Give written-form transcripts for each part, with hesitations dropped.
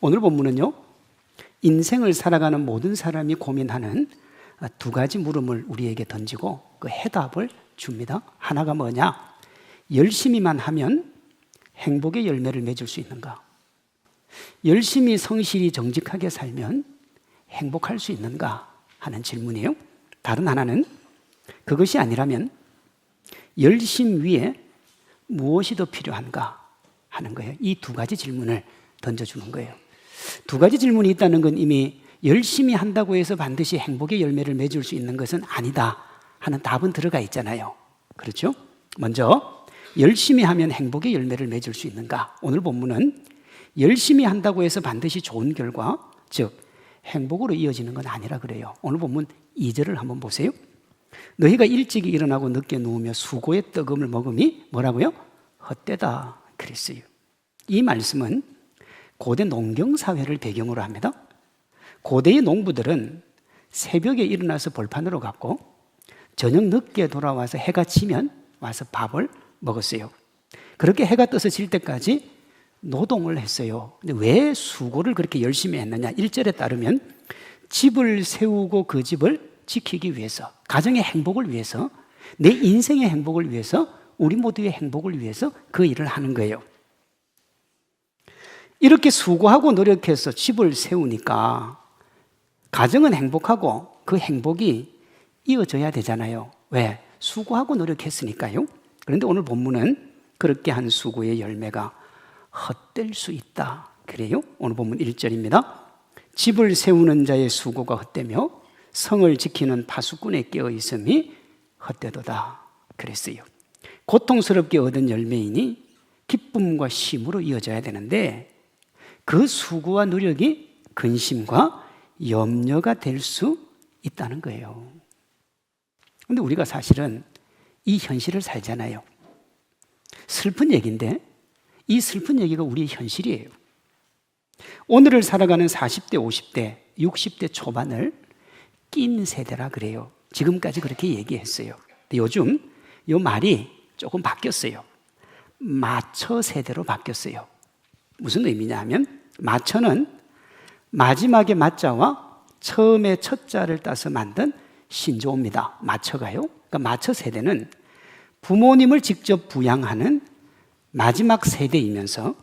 오늘 본문은요, 인생을 살아가는 모든 사람이 고민하는 두 가지 물음을 우리에게 던지고 그 해답을 줍니다. 하나가 뭐냐? 열심히만 하면 행복의 열매를 맺을 수 있는가? 열심히 성실히 정직하게 살면 행복할 수 있는가? 하는 질문이에요. 다른 하나는 그것이 아니라면 열심 위에 무엇이 더 필요한가? 하는 거예요. 이 두 가지 질문을 던져주는 거예요. 두 가지 질문이 있다는 건 이미 열심히 한다고 해서 반드시 행복의 열매를 맺을 수 있는 것은 아니다 하는 답은 들어가 있잖아요. 그렇죠? 먼저 열심히 하면 행복의 열매를 맺을 수 있는가? 오늘 본문은 열심히 한다고 해서 반드시 좋은 결과, 즉 행복으로 이어지는 건 아니라 그래요. 오늘 본문 2절을 한번 보세요. 너희가 일찍이 일어나고 늦게 누우며 수고의 떡음을 먹음이 뭐라고요? 헛되다 그랬어요. 이 말씀은 고대 농경사회를 배경으로 합니다. 고대의 농부들은 새벽에 일어나서 벌판으로 갔고 저녁 늦게 돌아와서 해가 지면 와서 밥을 먹었어요. 그렇게 해가 떠서 질 때까지 노동을 했어요. 근데 왜 수고를 그렇게 열심히 했느냐? 1절에 따르면 집을 세우고 그 집을 지키기 위해서, 가정의 행복을 위해서, 내 인생의 행복을 위해서, 우리 모두의 행복을 위해서 그 일을 하는 거예요. 이렇게 수고하고 노력해서 집을 세우니까 가정은 행복하고 그 행복이 이어져야 되잖아요. 왜? 수고하고 노력했으니까요. 그런데 오늘 본문은 그렇게 한 수고의 열매가 헛될 수 있다 그래요. 오늘 본문 1절입니다. 집을 세우는 자의 수고가 헛되며 성을 지키는 파수꾼의 깨어 있음이 헛되도다 그랬어요. 고통스럽게 얻은 열매이니 기쁨과 쉼으로 이어져야 되는데 그 수고와 노력이 근심과 염려가 될 수 있다는 거예요. 그런데 우리가 사실은 이 현실을 살잖아요. 슬픈 얘기인데 이 슬픈 얘기가 우리의 현실이에요. 오늘을 살아가는 40대, 50대, 60대 초반을 낀 세대라 그래요. 지금까지 그렇게 얘기했어요. 근데 요즘 이 말이 조금 바뀌었어요. 마처 세대로 바뀌었어요. 무슨 의미냐 하면 마처는 마지막에 마자와 처음에 첫자를 따서 만든 신조어입니다. 마처가요. 그러니까 마처 세대는 부모님을 직접 부양하는 마지막 세대이면서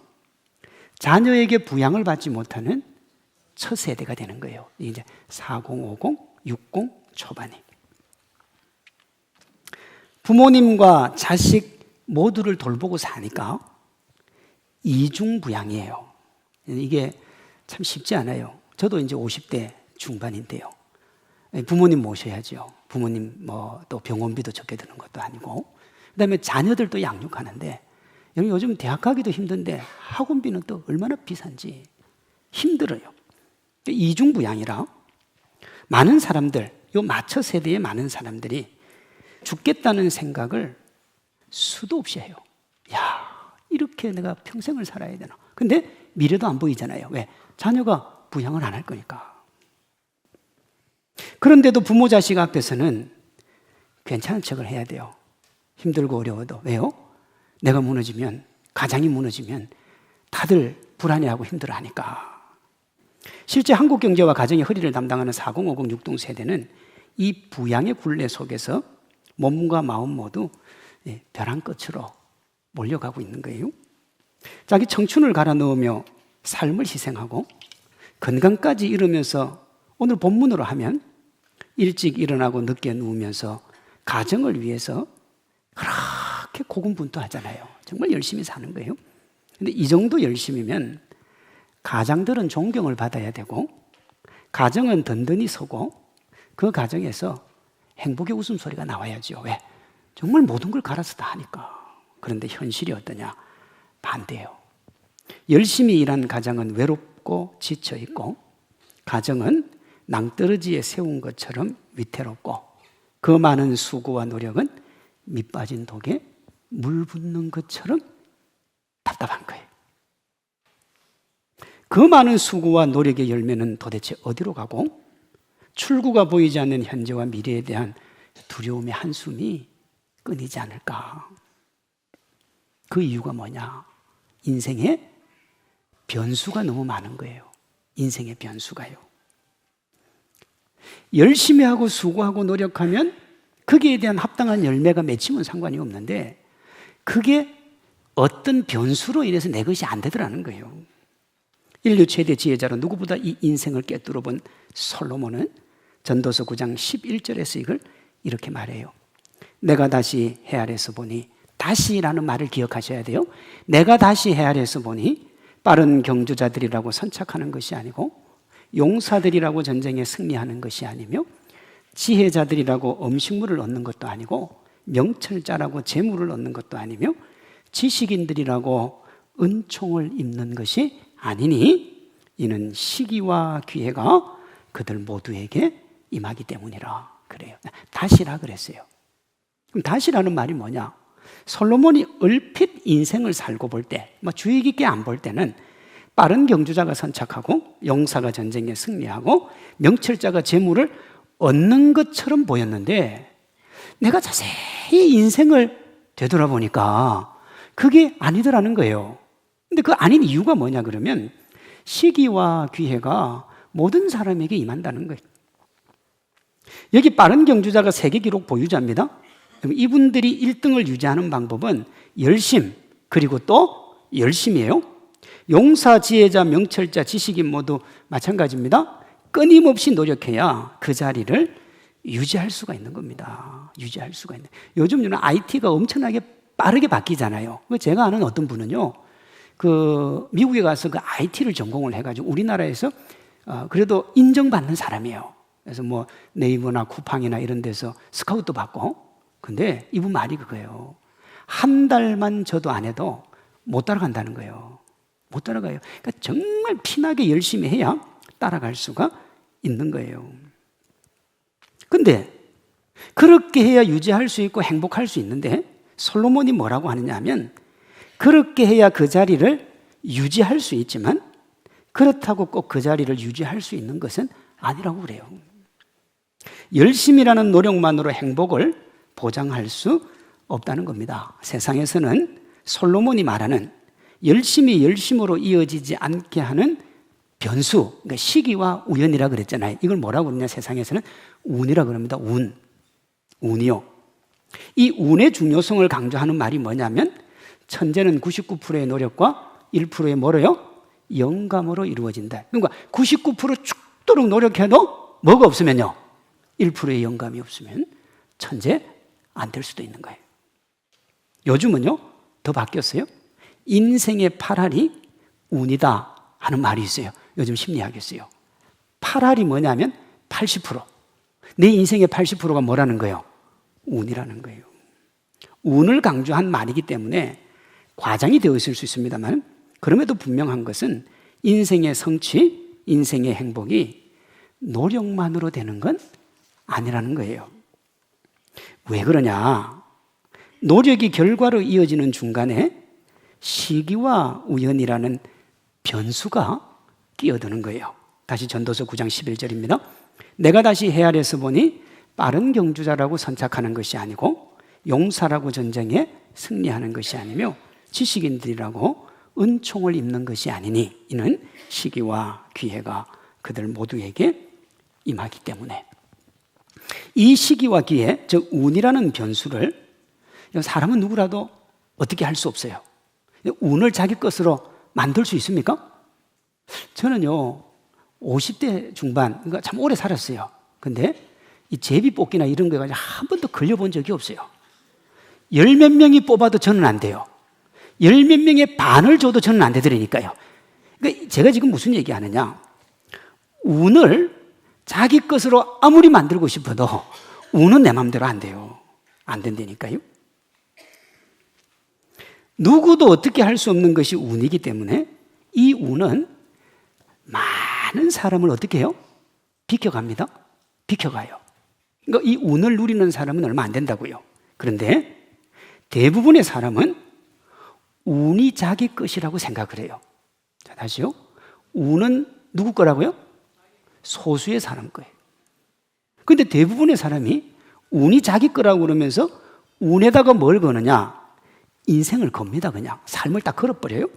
자녀에게 부양을 받지 못하는 첫 세대가 되는 거예요. 이제 40, 50, 60 초반에 부모님과 자식 모두를 돌보고 사니까 이중부양이에요. 이게 참 쉽지 않아요. 저도 이제 50대 중반인데요. 부모님 모셔야죠. 부모님 또 병원비도 적게 드는 것도 아니고, 그다음에 자녀들도 양육하는데 요즘 대학 가기도 힘든데 학원비는 또 얼마나 비싼지 힘들어요. 이중부양이라 많은 사람들, 요 마처 세대의 많은 사람들이 죽겠다는 생각을 수도 없이 해요. 야, 이렇게 내가 평생을 살아야 되나? 근데 미래도 안 보이잖아요. 왜? 자녀가 부양을 안 할 거니까. 그런데도 부모 자식 앞에서는 괜찮은 척을 해야 돼요. 힘들고 어려워도. 왜요? 내가 무너지면, 가장이 무너지면 다들 불안해하고 힘들어하니까. 실제 한국경제와 가정의 허리를 담당하는 40, 50, 60 세대는 이 부양의 굴레 속에서 몸과 마음 모두 벼랑 끝으로 몰려가고 있는 거예요. 자기 청춘을 갈아 넣으며 삶을 희생하고 건강까지 잃으면서 오늘 본문으로 하면 일찍 일어나고 늦게 누우면서 가정을 위해서 그렇게 고군분투하잖아요. 정말 열심히 사는 거예요. 근데 이 정도 열심이면 가장들은 존경을 받아야 되고 가정은 든든히 서고 그 가정에서 행복의 웃음소리가 나와야죠. 왜? 정말 모든 걸 갈아서 다 하니까. 그런데 현실이 어떠냐? 반대예요. 열심히 일한 가정은 외롭고 지쳐있고 가정은 낭떠러지에 세운 것처럼 위태롭고 그 많은 수고와 노력은 밑빠진 독에 물 붓는 것처럼 답답한 거예요. 그 많은 수고와 노력의 열매는 도대체 어디로 가고 출구가 보이지 않는 현재와 미래에 대한 두려움의 한숨이 끊이지 않을까? 그 이유가 뭐냐? 인생에 변수가 너무 많은 거예요. 인생의 변수가요. 열심히 하고 수고하고 노력하면 거기에 대한 합당한 열매가 맺히면 상관이 없는데 그게 어떤 변수로 인해서 내 것이 안 되더라는 거예요. 인류 최대 지혜자로 누구보다 이 인생을 꿰뚫어 본 솔로몬은 전도서 9장 11절에서 이걸 이렇게 말해요. 내가 다시 헤아려서 보니, 다시라는 말을 기억하셔야 돼요. 내가 다시 헤아려서 보니 빠른 경주자들이라고 선착하는 것이 아니고 용사들이라고 전쟁에 승리하는 것이 아니며 지혜자들이라고 음식물을 얻는 것도 아니고 명철자라고 재물을 얻는 것도 아니며 지식인들이라고 은총을 입는 것이 아니니 이는 시기와 기회가 그들 모두에게 임하기 때문이라 그래요. 다시라 그랬어요. 그럼 다시라는 말이 뭐냐? 솔로몬이 얼핏 인생을 살고 볼 때, 주의 깊게 안 볼 때는 빠른 경주자가 선착하고 용사가 전쟁에 승리하고 명철자가 재물을 얻는 것처럼 보였는데 내가 자세히 인생을 되돌아보니까 그게 아니더라는 거예요. 근데 그 아닌 이유가 뭐냐 그러면 시기와 기회가 모든 사람에게 임한다는 거예요. 여기 빠른 경주자가 세계 기록 보유자입니다. 이분들이 1등을 유지하는 방법은 열심, 그리고 또 열심이에요. 용사, 지혜자, 명철자, 지식인 모두 마찬가지입니다. 끊임없이 노력해야 그 자리를 유지할 수가 있는 겁니다. 유지할 수가 있는. 요즘 IT가 엄청나게 빠르게 바뀌잖아요. 제가 아는 어떤 분은요, 미국에 가서 그 IT를 전공을 해가지고 우리나라에서 그래도 인정받는 사람이에요. 그래서 네이버나 쿠팡이나 이런 데서 스카우트도 받고. 근데 이분 말이 그거예요. 한 달만 저도 안 해도 못 따라간다는 거예요. 못 따라가요. 그러니까 정말 피나게 열심히 해야 따라갈 수가 있는 거예요. 근데 그렇게 해야 유지할 수 있고 행복할 수 있는데 솔로몬이 뭐라고 하느냐 하면 그렇게 해야 그 자리를 유지할 수 있지만 그렇다고 꼭 그 자리를 유지할 수 있는 것은 아니라고 그래요. 열심이라는 노력만으로 행복을 보장할 수 없다는 겁니다. 세상에서는 솔로몬이 말하는 열심히 열심으로 이어지지 않게 하는 변수, 그러니까 시기와 우연이라 그랬잖아요. 이걸 뭐라고 그러냐 세상에서는 운이라 그럽니다. 운이요. 이 운의 중요성을 강조하는 말이 뭐냐면 천재는 99%의 노력과 1%의 뭐로요? 영감으로 이루어진다. 그러니까 99% 죽도록 노력해도 뭐가 없으면요? 1%의 영감이 없으면 천재 안 될 수도 있는 거예요. 요즘은요 더 바뀌었어요. 인생의 8할이 운이다 하는 말이 있어요. 요즘 심리학에 있어요. 8할이 뭐냐면 80%. 내 인생의 80%가 뭐라는 거예요? 운이라는 거예요. 운을 강조한 말이기 때문에 과장이 되어 있을 수 있습니다만 그럼에도 분명한 것은 인생의 성취, 인생의 행복이 노력만으로 되는 건 아니라는 거예요. 왜 그러냐? 노력이 결과로 이어지는 중간에 시기와 우연이라는 변수가 끼어드는 거예요. 다시 전도서 9장 11절입니다. 내가 다시 헤아려서 보니 빠른 경주자라고 선착하는 것이 아니고 용사라고 전쟁에 승리하는 것이 아니며 지식인들이라고 은총을 입는 것이 아니니 이는 시기와 기회가 그들 모두에게 임하기 때문에 이 시기와 기회, 즉 운이라는 변수를 사람은 누구라도 어떻게 할 수 없어요. 운을 자기 것으로 만들 수 있습니까? 저는요 50대 중반, 그러니까 참 오래 살았어요. 근데 이 제비뽑기나 이런 거에 한 번도 걸려본 적이 없어요. 열 몇 명이 뽑아도 저는 안 돼요. 열 몇 명의 반을 줘도 저는 안 되더라니까요. 그러니까 제가 지금 무슨 얘기하느냐? 운을 자기 것으로 아무리 만들고 싶어도 운은 내 마음대로 안 돼요. 안 된다니까요. 누구도 어떻게 할 수 없는 것이 운이기 때문에 이 운은 많은 사람을 어떻게 해요? 비켜갑니다. 비켜가요. 그러니까 이 운을 누리는 사람은 얼마 안 된다고요. 그런데 대부분의 사람은 운이 자기 것이라고 생각을 해요. 자, 다시요. 운은 누구 거라고요? 소수의 사람 거예요. 그런데 대부분의 사람이 운이 자기 거라고 그러면서 운에다가 뭘 거느냐? 인생을 겁니다. 그냥 삶을 딱 걸어버려요.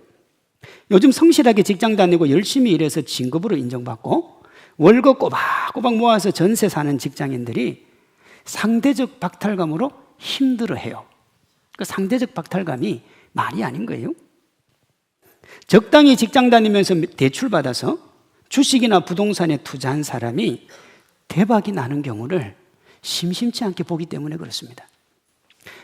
요즘 성실하게 직장 다니고 열심히 일해서 진급으로 인정받고 월급 꼬박꼬박 모아서 전세 사는 직장인들이 상대적 박탈감으로 힘들어해요. 그 상대적 박탈감이 말이 아닌 거예요. 적당히 직장 다니면서 대출받아서 주식이나 부동산에 투자한 사람이 대박이 나는 경우를 심심치 않게 보기 때문에 그렇습니다.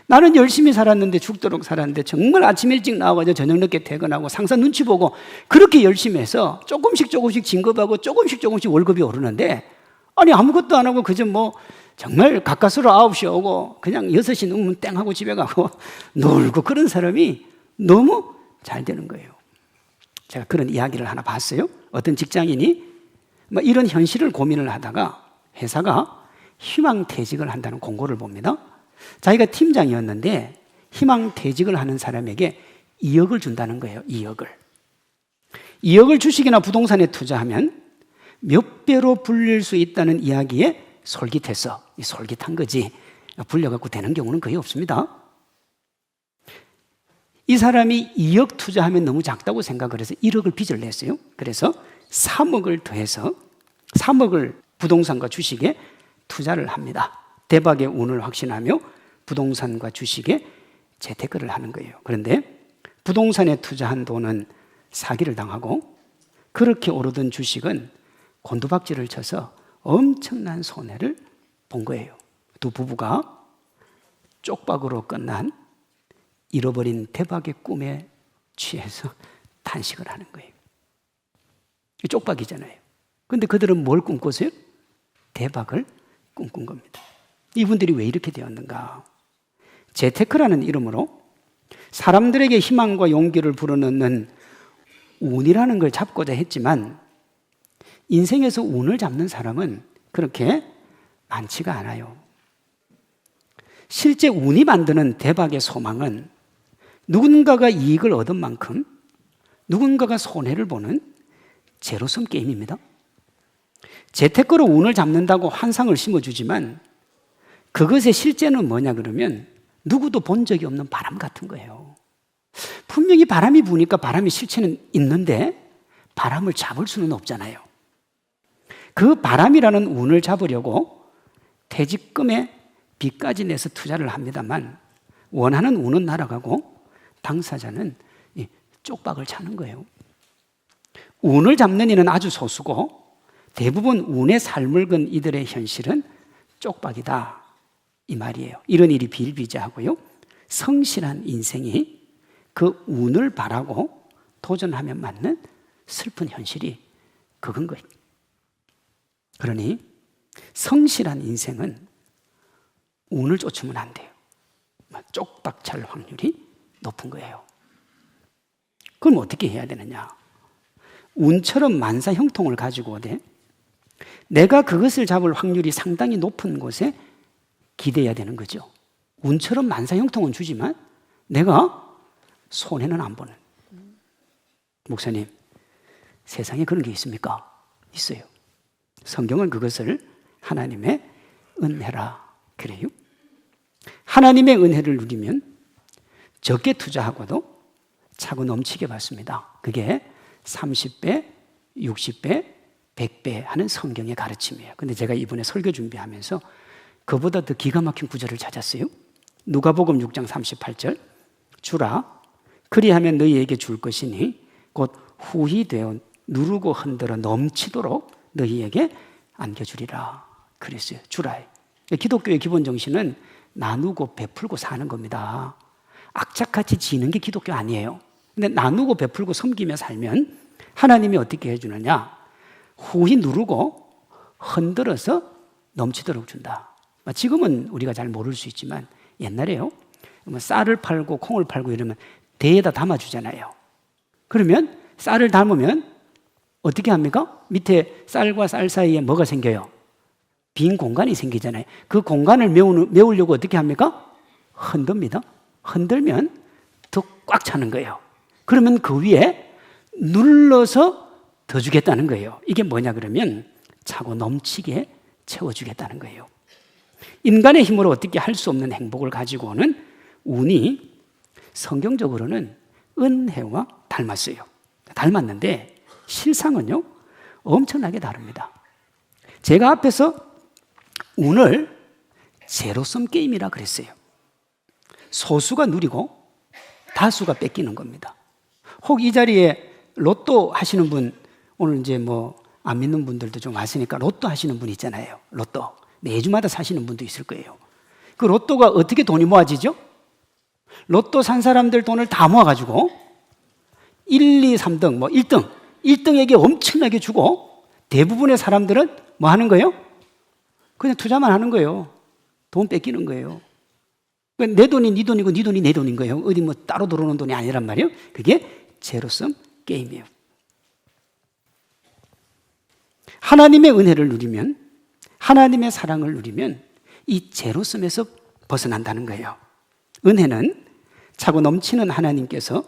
나는 열심히 살았는데 죽도록 살았는데 정말 아침 일찍 나와가지고 저녁 늦게 퇴근하고 상사 눈치 보고 그렇게 열심히 해서 조금씩 진급하고 조금씩 월급이 오르는데, 아니 아무것도 안 하고 그저 뭐 정말 가까스로 9시에 오고 그냥 6시 넘으면 땡 하고 집에 가고 놀고 그런 사람이 너무 잘 되는 거예요. 제가 그런 이야기를 하나 봤어요. 어떤 직장인이 이런 현실을 고민을 하다가 회사가 희망퇴직을 한다는 공고를 봅니다. 자기가 팀장이었는데 희망퇴직을 하는 사람에게 2억을 준다는 거예요. 2억을 주식이나 부동산에 투자하면 몇 배로 불릴 수 있다는 이야기에 솔깃해서, 솔깃한 거지 불려갖고 되는 경우는 거의 없습니다. 이 사람이 2억 투자하면 너무 작다고 생각을 해서 1억을 빚을 냈어요. 그래서 3억을 더해서 3억을 부동산과 주식에 투자를 합니다. 대박의 운을 확신하며 부동산과 주식에 재테크를 하는 거예요. 그런데 부동산에 투자한 돈은 사기를 당하고 그렇게 오르던 주식은 곤두박질을 쳐서 엄청난 손해를 본 거예요. 두 부부가 쪽박으로 끝난 잃어버린 대박의 꿈에 취해서 탄식을 하는 거예요. 쪽박이잖아요. 그런데 그들은 뭘 꿈꿨어요? 대박을 꿈꾼 겁니다. 이분들이 왜 이렇게 되었는가? 재테크라는 이름으로 사람들에게 희망과 용기를 불어넣는 운이라는 걸 잡고자 했지만 인생에서 운을 잡는 사람은 그렇게 많지가 않아요. 실제 운이 만드는 대박의 소망은 누군가가 이익을 얻은 만큼 누군가가 손해를 보는 제로섬 게임입니다. 재테크로 운을 잡는다고 환상을 심어주지만 그것의 실제는 뭐냐 그러면 누구도 본 적이 없는 바람 같은 거예요. 분명히 바람이 부니까 바람의 실체는 있는데 바람을 잡을 수는 없잖아요. 그 바람이라는 운을 잡으려고 퇴직금에 빚까지 내서 투자를 합니다만 원하는 운은 날아가고 당사자는 쪽박을 차는 거예요. 운을 잡는 이는 아주 소수고 대부분 운의 삶을 건 이들의 현실은 쪽박이다 이 말이에요. 이런 일이 비일비재하고요. 성실한 인생이 그 운을 바라고 도전하면 맞는 슬픈 현실이 그건 거예요. 그러니 성실한 인생은 운을 쫓으면 안 돼요. 쪽박 찰 확률이 높은 거예요. 그럼 어떻게 해야 되느냐? 운처럼 만사 형통을 가지고 오되 내가 그것을 잡을 확률이 상당히 높은 곳에 기대해야 되는 거죠. 운처럼 만사 형통은 주지만 내가 손해는 안 보는. 목사님, 세상에 그런 게 있습니까? 있어요. 성경은 그것을 하나님의 은혜라 그래요. 하나님의 은혜를 누리면 적게 투자하고도 차고 넘치게 받습니다. 그게 30배, 60배, 100배 하는 성경의 가르침이에요. 근데 제가 이번에 설교 준비하면서 그보다 더 기가 막힌 구절을 찾았어요. 누가복음 6장 38절 주라 그리하면 너희에게 줄 것이니 곧 후히 되어 누르고 흔들어 넘치도록 너희에게 안겨주리라 그랬어요. 주라. 기독교의 기본 정신은 나누고 베풀고 사는 겁니다. 악착같이 지는 게 기독교 아니에요. 근데 나누고 베풀고 섬기며 살면 하나님이 어떻게 해주느냐? 후히 누르고 흔들어서 넘치도록 준다. 지금은 우리가 잘 모를 수 있지만 옛날에요. 쌀을 팔고 콩을 팔고 이러면 대에다 담아주잖아요. 그러면 쌀을 담으면 어떻게 합니까? 밑에 쌀과 쌀 사이에 뭐가 생겨요? 빈 공간이 생기잖아요. 그 공간을 메우려고 어떻게 합니까? 흔듭니다. 흔들면 더 꽉 차는 거예요. 그러면 그 위에 눌러서 더 주겠다는 거예요. 이게 뭐냐 그러면 차고 넘치게 채워주겠다는 거예요. 인간의 힘으로 어떻게 할 수 없는 행복을 가지고 오는 운이 성경적으로는 은혜와 닮았어요. 닮았는데 실상은요 엄청나게 다릅니다. 제가 앞에서 운을 제로섬 게임이라 그랬어요. 소수가 누리고 다수가 뺏기는 겁니다. 혹 이 자리에 로또 하시는 분, 오늘 이제 뭐 안 믿는 분들도 좀 왔으니까 로또 하시는 분 있잖아요. 로또 매주마다 사시는 분도 있을 거예요. 그 로또가 어떻게 돈이 모아지죠? 로또 산 사람들 돈을 다 모아가지고 1, 2, 3등, 뭐 1등에게 엄청나게 주고 대부분의 사람들은 뭐 하는 거예요? 그냥 투자만 하는 거예요. 돈 뺏기는 거예요. 내 돈이 네 돈이고 네 돈이 내 돈인 거예요. 어디 뭐 따로 들어오는 돈이 아니란 말이에요. 그게 제로섬 게임이에요. 하나님의 은혜를 누리면, 하나님의 사랑을 누리면 이 제로섬에서 벗어난다는 거예요. 은혜는 차고 넘치는 하나님께서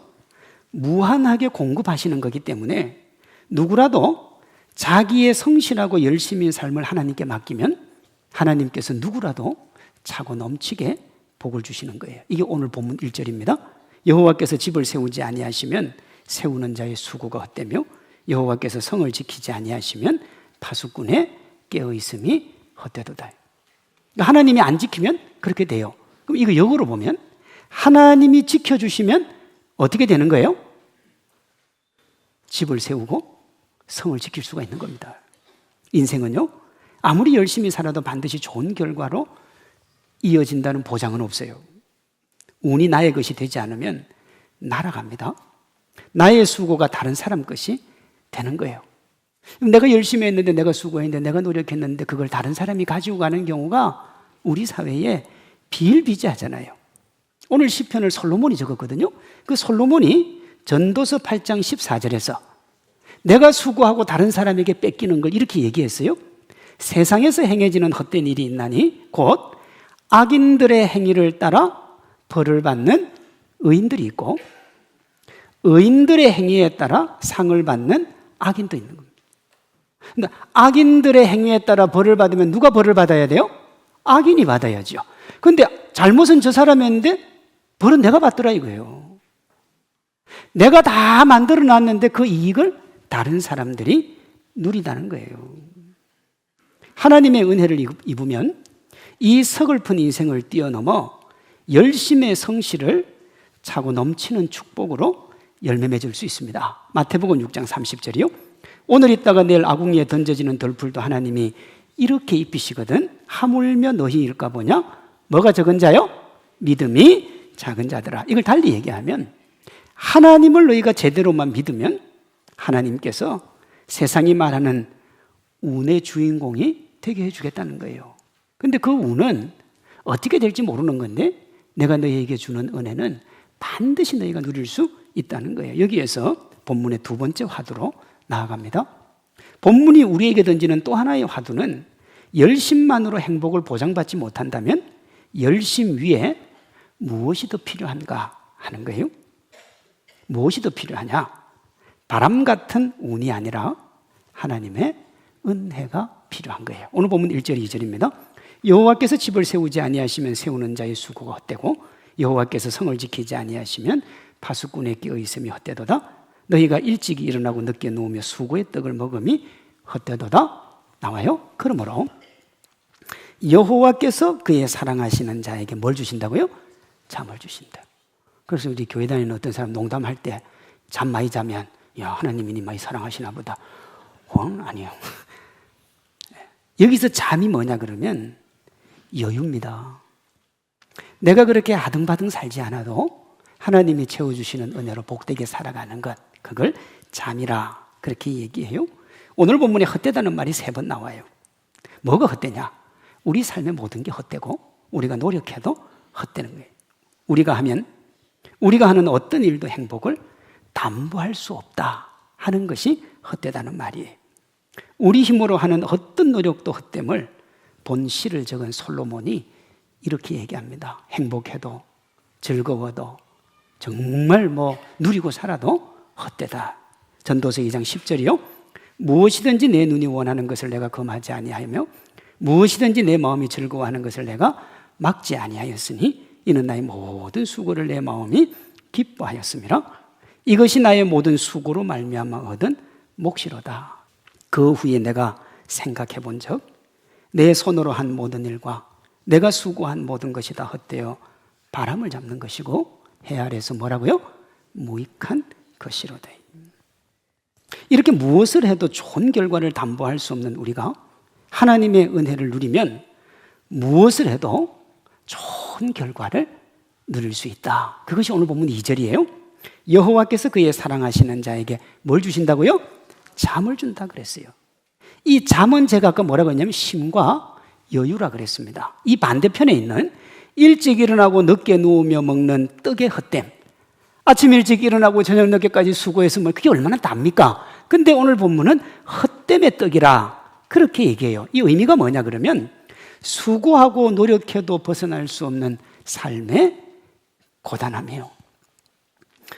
무한하게 공급하시는 거기 때문에 누구라도 자기의 성실하고 열심인 삶을 하나님께 맡기면 하나님께서 누구라도 차고 넘치게 복을 주시는 거예요. 이게 오늘 본문 1절입니다. 여호와께서 집을 세우지 아니하시면 세우는 자의 수고가 헛되며 여호와께서 성을 지키지 아니하시면 파수꾼의 깨어있음이 헛되도다. 그러니까 하나님이 안 지키면 그렇게 돼요. 그럼 이거 역으로 보면 하나님이 지켜주시면 어떻게 되는 거예요? 집을 세우고 성을 지킬 수가 있는 겁니다. 인생은요, 아무리 열심히 살아도 반드시 좋은 결과로 이어진다는 보장은 없어요. 운이 나의 것이 되지 않으면 날아갑니다. 나의 수고가 다른 사람 것이 되는 거예요. 내가 열심히 했는데, 내가 수고했는데, 내가 노력했는데 그걸 다른 사람이 가지고 가는 경우가 우리 사회에 비일비재하잖아요. 오늘 시편을 솔로몬이 적었거든요. 그 솔로몬이 전도서 8장 14절에서 내가 수고하고 다른 사람에게 뺏기는 걸 이렇게 얘기했어요. 세상에서 행해지는 헛된 일이 있나니 곧 악인들의 행위를 따라 벌을 받는 의인들이 있고 의인들의 행위에 따라 상을 받는 악인도 있는 겁니다. 그러니까 악인들의 행위에 따라 벌을 받으면 누가 벌을 받아야 돼요? 악인이 받아야죠. 그런데 잘못은 저 사람이 했는데 벌은 내가 받더라 이거예요. 내가 다 만들어 놨는데 그 이익을 다른 사람들이 누리다는 거예요. 하나님의 은혜를 입으면 이 서글픈 인생을 뛰어넘어 열심의 성실을 차고 넘치는 축복으로 열매 맺을 수 있습니다. 마태복음 6장 30절이요. 오늘 있다가 내일 아궁이에 던져지는 덜풀도 하나님이 이렇게 입히시거든 하물며 너희 일까 보냐? 뭐가 적은 자요? 믿음이 작은 자들아. 이걸 달리 얘기하면 하나님을 너희가 제대로만 믿으면 하나님께서 세상이 말하는 운의 주인공이 되게 해주겠다는 거예요. 근데 그 운은 어떻게 될지 모르는 건데 내가 너희에게 주는 은혜는 반드시 너희가 누릴 수 있다는 거예요. 여기에서 본문의 두 번째 화두로 나아갑니다. 본문이 우리에게 던지는 또 하나의 화두는 열심만으로 행복을 보장받지 못한다면 열심 위에 무엇이 더 필요한가 하는 거예요. 무엇이 더 필요하냐? 바람 같은 운이 아니라 하나님의 은혜가 필요한 거예요. 오늘 본문 1절 2절입니다. 여호와께서 집을 세우지 아니하시면 세우는 자의 수고가 헛되고 여호와께서 성을 지키지 아니하시면 파수꾼의 깨어있음이 헛되도다. 너희가 일찍이 일어나고 늦게 누우며 수고의 떡을 먹음이 헛되도다. 나와요. 그러므로 여호와께서 그의 사랑하시는 자에게 뭘 주신다고요? 잠을 주신다. 그래서 우리 교회 다니는 어떤 사람 농담할 때 잠 많이 자면 야 하나님이 니 많이 사랑하시나 보다. 아니요. 여기서 잠이 뭐냐 그러면 여유입니다. 내가 그렇게 아등바등 살지 않아도 하나님이 채워주시는 은혜로 복되게 살아가는 것, 그걸 잠이라 그렇게 얘기해요. 오늘 본문에 헛되다는 말이 3번 나와요. 뭐가 헛되냐? 우리 삶의 모든 게 헛되고 우리가 노력해도 헛되는 거예요. 우리가 하는 어떤 일도 행복을 담보할 수 없다 하는 것이 헛되다는 말이에요. 우리 힘으로 하는 어떤 노력도 헛됨을 본 시를 적은 솔로몬이 이렇게 얘기합니다. 행복해도 즐거워도 정말 누리고 살아도 헛되다. 전도서 2장 10절이요. 무엇이든지 내 눈이 원하는 것을 내가 금하지 아니하며 무엇이든지 내 마음이 즐거워하는 것을 내가 막지 아니하였으니 이는 나의 모든 수고를 내 마음이 기뻐하였습니다. 이것이 나의 모든 수고로 말미암아 얻은 몫이로다. 그 후에 내가 생각해 본 적, 내 손으로 한 모든 일과 내가 수고한 모든 것이 다 헛되어 바람을 잡는 것이고 해 아래서 뭐라고요? 무익한 것이로다. 이렇게 무엇을 해도 좋은 결과를 담보할 수 없는 우리가 하나님의 은혜를 누리면 무엇을 해도 좋은 결과를 누릴 수 있다. 그것이 오늘 본문 2절이에요. 여호와께서 그의 사랑하시는 자에게 뭘 주신다고요? 잠을 준다 그랬어요. 이 잠은 제가 아까 뭐라고 했냐면 쉼과 여유라 그랬습니다. 이 반대편에 있는 일찍 일어나고 늦게 누우며 먹는 떡의 헛됨, 아침 일찍 일어나고 저녁 늦게까지 수고해서 뭐 그게 얼마나 답니까? 근데 오늘 본문은 헛됨의 떡이라 그렇게 얘기해요. 이 의미가 뭐냐 그러면 수고하고 노력해도 벗어날 수 없는 삶의 고단함이에요.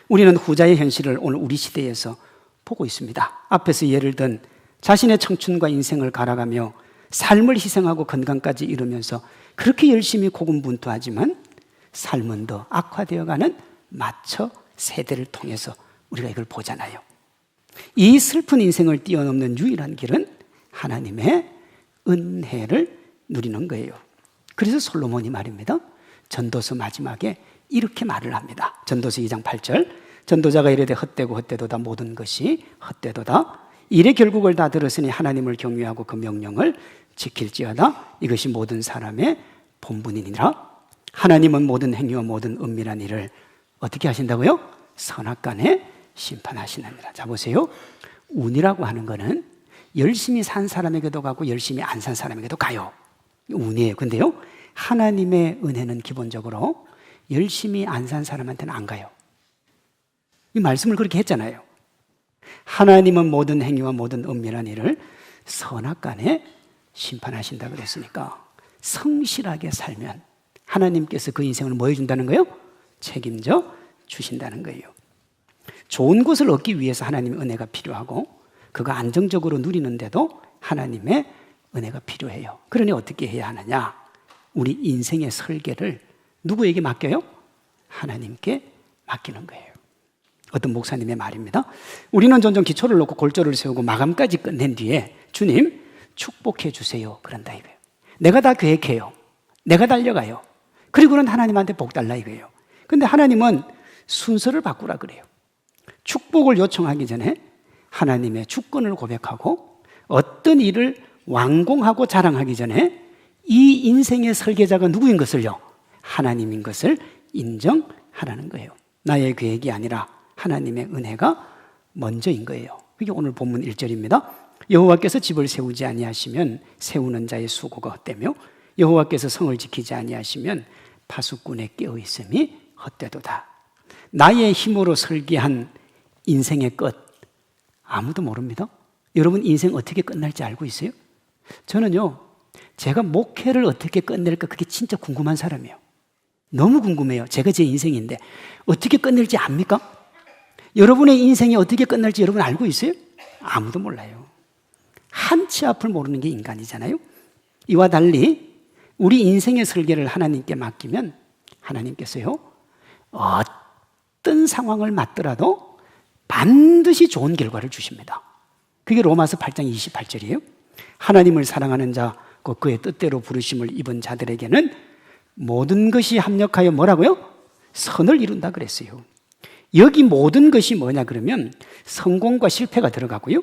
우리는 후자의 현실을 오늘 우리 시대에서 보고 있습니다. 앞에서 예를 든 자신의 청춘과 인생을 갈아가며 삶을 희생하고 건강까지 이루면서 그렇게 열심히 고군분투하지만 삶은 더 악화되어가는 마처 세대를 통해서 우리가 이걸 보잖아요. 이 슬픈 인생을 뛰어넘는 유일한 길은 하나님의 은혜를 누리는 거예요. 그래서 솔로몬이 말입니다. 전도서 마지막에 이렇게 말을 합니다. 전도서 2장 8절, 전도자가 이르되 헛되고 헛되도다 모든 것이 헛되도다. 일의 결국을 다 들었으니 하나님을 경외하고 그 명령을 지킬지어다. 이것이 모든 사람의 본분이니라. 하나님은 모든 행위와 모든 은밀한 일을 어떻게 하신다고요? 선악간에 심판하시느니라. 자 보세요. 운이라고 하는 거는 열심히 산 사람에게도 가고 열심히 안 산 사람에게도 가요. 운이에요. 근데요, 하나님의 은혜는 기본적으로 열심히 안 산 사람한테는 안 가요. 이 말씀을 그렇게 했잖아요. 하나님은 모든 행위와 모든 은밀한 일을 선악간에 심판하신다 그랬으니까 성실하게 살면 하나님께서 그 인생을 뭐 해준다는 거예요? 책임져 주신다는 거예요. 좋은 것을 얻기 위해서 하나님의 은혜가 필요하고 그거 안정적으로 누리는데도 하나님의 은혜가 필요해요. 그러니 어떻게 해야 하느냐? 우리 인생의 설계를 누구에게 맡겨요? 하나님께 맡기는 거예요. 어떤 목사님의 말입니다. 우리는 종종 기초를 놓고 골조를 세우고 마감까지 끝낸 뒤에 주님 축복해 주세요 그런다 이거예요. 내가 다 계획해요. 내가 달려가요. 그리고는 하나님한테 복 달라 이거예요. 근데 하나님은 순서를 바꾸라 그래요. 축복을 요청하기 전에 하나님의 주권을 고백하고 어떤 일을 완공하고 자랑하기 전에 이 인생의 설계자가 누구인 것을요? 하나님인 것을 인정하라는 거예요. 나의 계획이 아니라 하나님의 은혜가 먼저인 거예요. 그게 오늘 본문 1절입니다. 여호와께서 집을 세우지 아니하시면 세우는 자의 수고가 헛되며 여호와께서 성을 지키지 아니하시면 파수꾼의 깨어 있음이 헛되도다. 나의 힘으로 설계한 인생의 끝 아무도 모릅니다. 여러분 인생 어떻게 끝날지 알고 있어요? 저는요, 제가 목회를 어떻게 끝낼까 그게 진짜 궁금한 사람이에요. 너무 궁금해요. 제가 제 인생인데 어떻게 끝낼지 압니까? 여러분의 인생이 어떻게 끝날지 여러분 알고 있어요? 아무도 몰라요. 한치 앞을 모르는 게 인간이잖아요. 이와 달리 우리 인생의 설계를 하나님께 맡기면 하나님께서요, 어떤 상황을 맞더라도 반드시 좋은 결과를 주십니다. 그게 로마서 8장 28절이에요. 하나님을 사랑하는 자, 곧 그의 뜻대로 부르심을 입은 자들에게는 모든 것이 합력하여 뭐라고요? 선을 이룬다 그랬어요. 여기 모든 것이 뭐냐 그러면 성공과 실패가 들어가고요,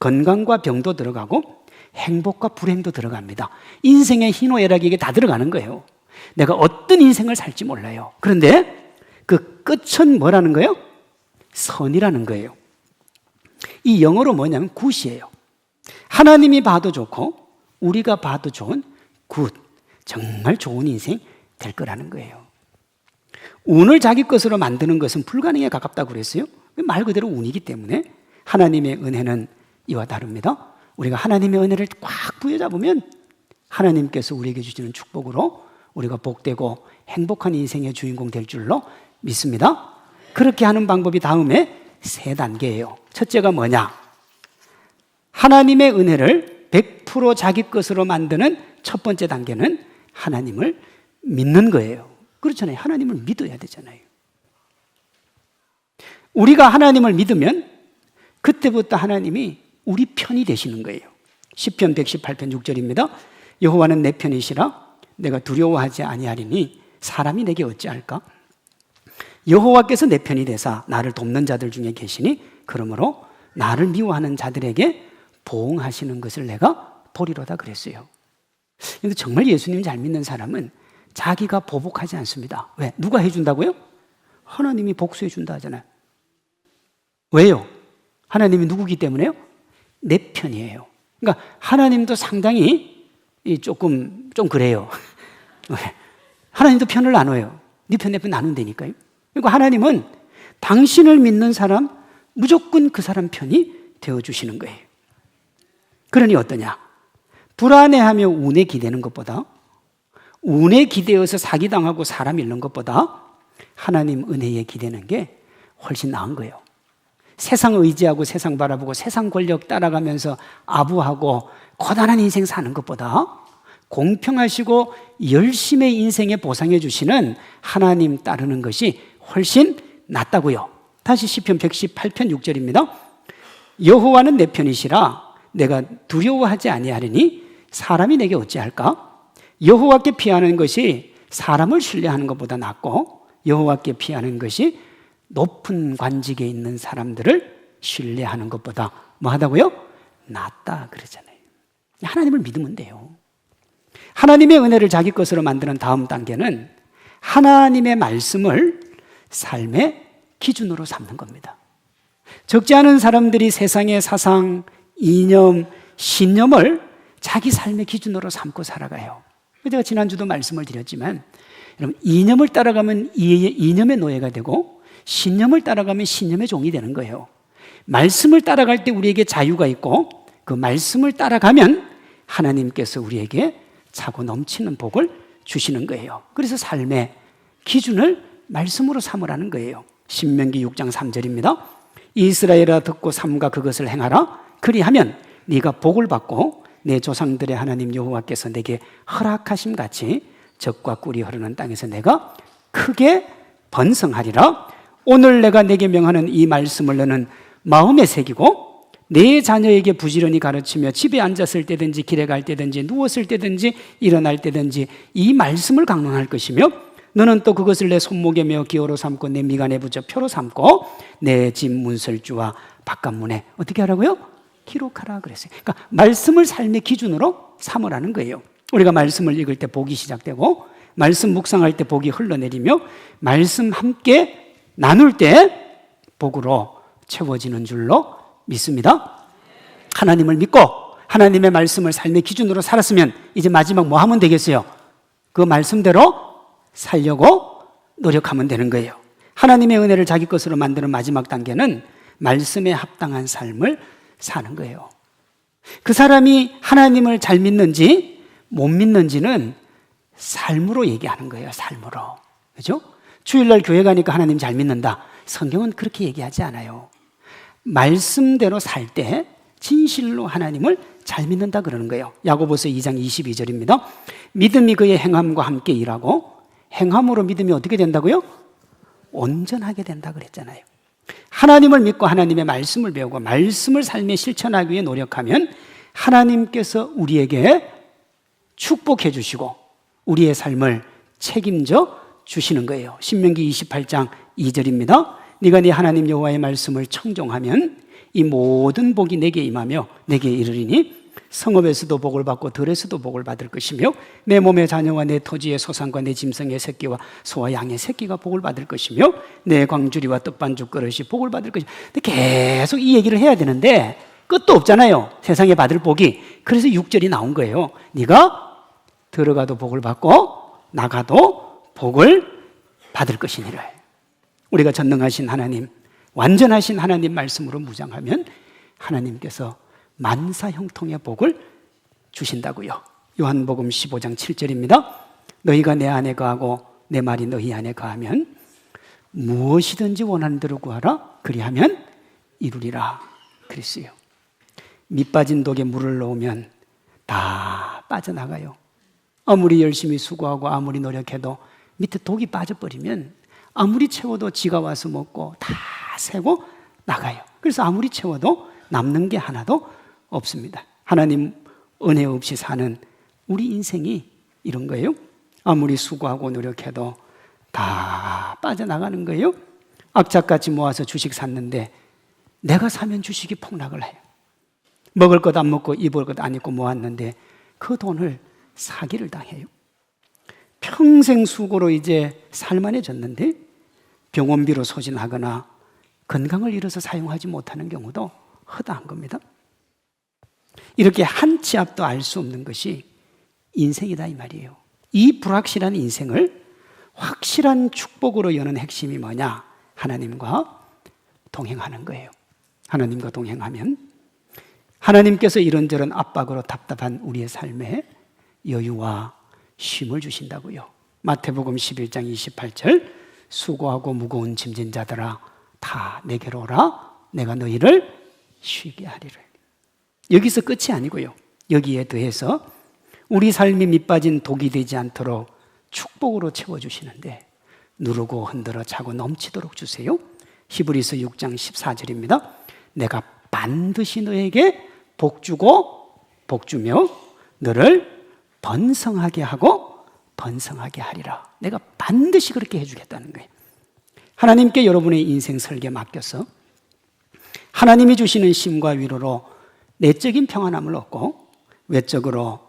건강과 병도 들어가고 행복과 불행도 들어갑니다. 인생의 희노애락이 이게 다 들어가는 거예요. 내가 어떤 인생을 살지 몰라요. 그런데 그 끝은 뭐라는 거예요? 선이라는 거예요. 이 영어로 뭐냐면 굿이에요. 하나님이 봐도 좋고 우리가 봐도 좋은 굿, 정말 좋은 인생 될 거라는 거예요. 운을 자기 것으로 만드는 것은 불가능에 가깝다고 그랬어요. 말 그대로 운이기 때문에 하나님의 은혜는 이와 다릅니다. 우리가 하나님의 은혜를 꽉 부여잡으면 하나님께서 우리에게 주시는 축복으로 우리가 복되고 행복한 인생의 주인공 될 줄로 믿습니다. 그렇게 하는 방법이 다음에 3단계예요. 첫째가 뭐냐? 하나님의 은혜를 100% 자기 것으로 만드는 첫 번째 단계는 하나님을 믿는 거예요. 그렇잖아요. 하나님을 믿어야 되잖아요. 우리가 하나님을 믿으면 그때부터 하나님이 우리 편이 되시는 거예요. 시편 118편 6절입니다. 여호와는 내 편이시라 내가 두려워하지 아니하리니 사람이 내게 어찌할까? 여호와께서 내 편이 되사 나를 돕는 자들 중에 계시니 그러므로 나를 미워하는 자들에게 보응하시는 것을 내가 보리로다 그랬어요. 근데 정말 예수님 잘 믿는 사람은 자기가 보복하지 않습니다. 왜? 누가 해준다고요? 하나님이 복수해 준다 하잖아요. 왜요? 하나님이 누구기 때문에요? 내 편이에요. 그러니까 하나님도 상당히 좀 그래요. 하나님도 편을 나눠요. 네 편, 내 편 나눈다니까요. 그러니까 하나님은 당신을 믿는 사람 무조건 그 사람 편이 되어주시는 거예요. 그러니 어떠냐? 불안해하며 운에 기대는 것보다, 운에 기대어서 사기당하고 사람 잃는 것보다 하나님 은혜에 기대는 게 훨씬 나은 거예요. 세상 의지하고 세상 바라보고 세상 권력 따라가면서 아부하고 고단한 인생 사는 것보다 공평하시고 열심히 인생에 보상해 주시는 하나님 따르는 것이 훨씬 낫다고요. 다시 시편 118편 6절입니다. 여호와는 내 편이시라 내가 두려워하지 아니하리니 사람이 내게 어찌할까? 여호와께 피하는 것이 사람을 신뢰하는 것보다 낫고 여호와께 피하는 것이 높은 관직에 있는 사람들을 신뢰하는 것보다 뭐 하다고요? 낫다 그러잖아요. 하나님을 믿으면 돼요. 하나님의 은혜를 자기 것으로 만드는 다음 단계는 하나님의 말씀을 삶의 기준으로 삼는 겁니다. 적지 않은 사람들이 세상의 사상, 이념, 신념을 자기 삶의 기준으로 삼고 살아가요. 제가 지난주도 말씀을 드렸지만 여러분, 이념을 따라가면 이념의 노예가 되고 신념을 따라가면 신념의 종이 되는 거예요. 말씀을 따라갈 때 우리에게 자유가 있고 그 말씀을 따라가면 하나님께서 우리에게 차고 넘치는 복을 주시는 거예요. 그래서 삶의 기준을 말씀으로 삼으라는 거예요. 신명기 6장 3절입니다. 이스라엘아 듣고 삼가 그것을 행하라. 그리하면 네가 복을 받고 내 조상들의 하나님 여호와께서 내게 허락하심 같이 젖과 꿀이 흐르는 땅에서 내가 크게 번성하리라. 오늘 내가 내게 명하는 이 말씀을 너는 마음에 새기고 내 자녀에게 부지런히 가르치며 집에 앉았을 때든지 길에 갈 때든지 누웠을 때든지 일어날 때든지 이 말씀을 강론할 것이며 너는 또 그것을 내 손목에 메어 기호로 삼고 내 미간에 붙여 표로 삼고 내 집 문설주와 바깥문에 어떻게 하라고요? 기록하라 그랬어요. 그러니까 말씀을 삶의 기준으로 삼으라는 거예요. 우리가 말씀을 읽을 때 복이 시작되고 말씀 묵상할 때 복이 흘러내리며 말씀 함께 나눌 때 복으로 채워지는 줄로 믿습니다. 하나님을 믿고 하나님의 말씀을 삶의 기준으로 살았으면 이제 마지막 뭐 하면 되겠어요? 그 말씀대로 살려고 노력하면 되는 거예요. 하나님의 은혜를 자기 것으로 만드는 마지막 단계는 말씀에 합당한 삶을 사는 거예요. 그 사람이 하나님을 잘 믿는지 못 믿는지는 삶으로 얘기하는 거예요. 삶으로. 그죠? 주일날 교회 가니까 하나님 잘 믿는다. 성경은 그렇게 얘기하지 않아요. 말씀대로 살 때 진실로 하나님을 잘 믿는다 그러는 거예요. 야고보서 2장 22절입니다. 믿음이 그의 행함과 함께 일하고 행함으로 믿음이 어떻게 된다고요? 온전하게 된다 그랬잖아요. 하나님을 믿고 하나님의 말씀을 배우고 말씀을 삶에 실천하기 위해 노력하면 하나님께서 우리에게 축복해 주시고 우리의 삶을 책임져 주시는 거예요. 신명기 28장 2절입니다. 네가 네 하나님 여호와의 말씀을 청종하면 이 모든 복이 내게 임하며 내게 이르리니 성읍에서도 복을 받고 들에서도 복을 받을 것이며 내 몸의 자녀와 내 토지의 소산과 내 짐승의 새끼와 소와 양의 새끼가 복을 받을 것이며 내 광주리와 떡반죽 그릇이 복을 받을 것이며 계속 이 얘기를 해야 되는데 끝도 없잖아요. 세상에 받을 복이. 그래서 6절이 나온 거예요. 네가 들어가도 복을 받고 나가도 복을 받을 것이니라. 우리가 전능하신 하나님, 완전하신 하나님 말씀으로 무장하면 하나님께서 만사 형통의 복을 주신다고요. 요한복음 15장 7절입니다. 너희가 내 안에 거하고 내 말이 너희 안에 거하면 무엇이든지 원하는 대로 구하라. 그리하면 이루리라 그랬어요. 밑 빠진 독에 물을 넣으면 다 빠져나가요. 아무리 열심히 수고하고 아무리 노력해도 밑에 독이 빠져버리면 아무리 채워도 지가 와서 먹고 다 세고 나가요. 그래서 아무리 채워도 남는 게 하나도 없습니다. 하나님 은혜 없이 사는 우리 인생이 이런 거예요. 아무리 수고하고 노력해도 다 빠져나가는 거예요. 악착같이 모아서 주식 샀는데 내가 사면 주식이 폭락을 해요. 먹을 것 안 먹고 입을 것 안 입고 모았는데 그 돈을 사기를 당해요. 평생 수고로 이제 살만해졌는데 병원비로 소진하거나 건강을 잃어서 사용하지 못하는 경우도 허다한 겁니다. 이렇게 한 치 앞도 알 수 없는 것이 인생이다 이 말이에요. 이 불확실한 인생을 확실한 축복으로 여는 핵심이 뭐냐? 하나님과 동행하는 거예요. 하나님과 동행하면 하나님께서 이런저런 압박으로 답답한 우리의 삶에 여유와 쉼을 주신다고요. 마태복음 11장 28절 수고하고 무거운 짐진 자들아 다 내게로 오라 내가 너희를 쉬게 하리라. 여기서 끝이 아니고요. 여기에 더해서 우리 삶이 밑빠진 독이 되지 않도록 축복으로 채워주시는데 누르고 흔들어 차고 넘치도록 주세요. 히브리서 6장 14절입니다. 내가 반드시 너에게 복주고 복주며 너를 번성하게 하고 번성하게 하리라. 내가 반드시 그렇게 해주겠다는 거예요. 하나님께 여러분의 인생 설계 맡겨서 하나님이 주시는 쉼과 위로로 내적인 평안함을 얻고 외적으로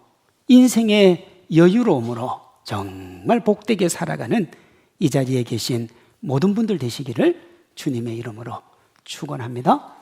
인생의 여유로움으로 정말 복되게 살아가는 이 자리에 계신 모든 분들 되시기를 주님의 이름으로 축원합니다.